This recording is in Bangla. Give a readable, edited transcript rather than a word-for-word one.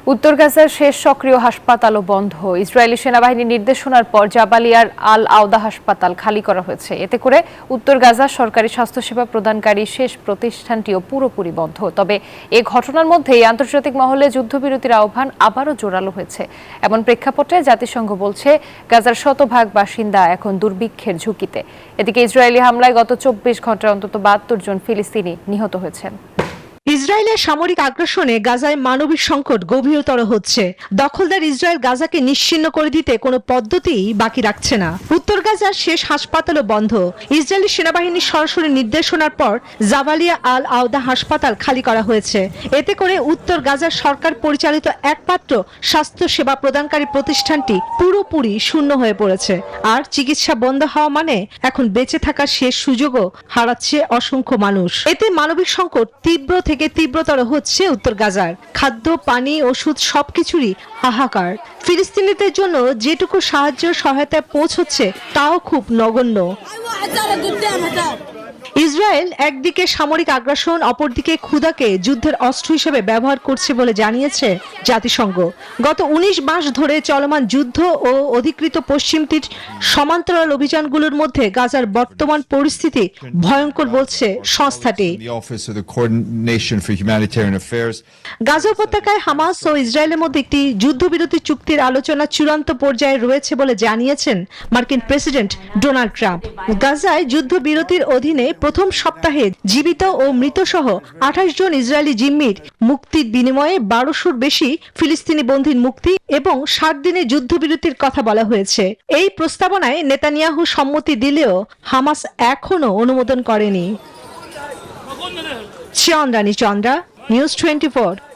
উত্তর গাজার শেষ সক্রিয় হাসপাতালও বন্ধ। ইসরায়েলি সেনাবাহিনীর নির্দেশনার পর জাবালিয়ার আল আওদা হাসপাতাল খালি করা হয়েছে। এতে করে উত্তর গাজার সরকারি স্বাস্থ্যসেবা প্রদানকারী শেষ প্রতিষ্ঠানটিও পুরোপুরি বন্ধ। তবে এ ঘটনার মধ্যেই আন্তর্জাতিক মহলে যুদ্ধবিরতির আহ্বান আবারও জোরালো হয়েছে। এমন প্রেক্ষাপটে জাতিসংঘ বলছে গাজার শতভাগ বাসিন্দা এখন দুর্ভিক্ষের ঝুঁকিতে। এদিকে ইসরায়েলি হামলায় গত 24 ঘন্টায় অন্তত 72 জন ফিলিস্তিনি নিহত হয়েছেন। ইসরায়েলের সামরিক আগ্রাসনে গাজায় মানবিক সংকট গভীরতর হচ্ছে। দখলদার ইসরায়েল গাজাকে নিশ্চিহ্ন করে দিতে কোনো পদ্ধতিই বাকি রাখছে না। উত্তর গাজার শেষ হাসপাতালও বন্ধ। ইসরায়েলি সেনাবাহিনীর সরাসরি নির্দেশনার পর জাবালিয়া আল আওদা হাসপাতাল খালি করা হয়েছে। এতে করে উত্তর গাজার সরকার পরিচালিত একমাত্র স্বাস্থ্য সেবা প্রদানকারী প্রতিষ্ঠানটি পুরোপুরি শূন্য হয়ে পড়েছে। আর চিকিৎসা বন্ধ হওয়া মানে এখন বেঁচে থাকার শেষ সুযোগও হারাচ্ছে অসংখ্য মানুষ। এতে মানবিক সংকট তীব্র থেকে তীব্রতর হচ্ছে উত্তর গাজার। খাদ্য, পানি, ওষুধ সবকিছুরই হাহাকার। ফিলিস্তিনিদের জন্য যেটুকু সাহায্য সহায়তা পৌঁছচ্ছে তাও খুব নগণ্য। ইসরায়েল একদিকে সামরিক আগ্রাসন, অপরদিকে ক্ষুধাকে যুদ্ধের অস্ত্র হিসেবে ব্যবহার করছে বলে জানিয়েছে জাতিসংঘ। গত 19 মাস ধরে চলমান যুদ্ধ ও অধিকৃত পশ্চিম তীর সমান্তরাল অভিযানগুলোর মধ্যে গাজার বর্তমান পরিস্থিতি ভয়ঙ্কর বলছে সংস্থাটি। গাজা উপত্যকায় হামাস ও ইসরায়েলের মধ্যে একটি যুদ্ধবিরতি চুক্তির আলোচনা চূড়ান্ত পর্যায়ে রয়েছে বলে জানিয়েছেন মার্কিন প্রেসিডেন্ট ডোনাল্ড ট্রাম্প। গাজায় যুদ্ধবিরতির অধীনে প্রথম সপ্তাহে জীবিত ও মৃত সহ 28 জন ইসরায়েলি জিম্মির মুক্তির বিনিময়ে 1200-র বেশি ফিলিস্তিনি বন্দীর মুক্তি এবং 60 দিনের যুদ্ধবিরতির কথা বলা হয়েছে। এই প্রস্তাবনায় নেতানিয়াহু সম্মতি দিলেও হামাস এখনো অনুমোদন করেনি। চন্দ্রা, নিউজ 24।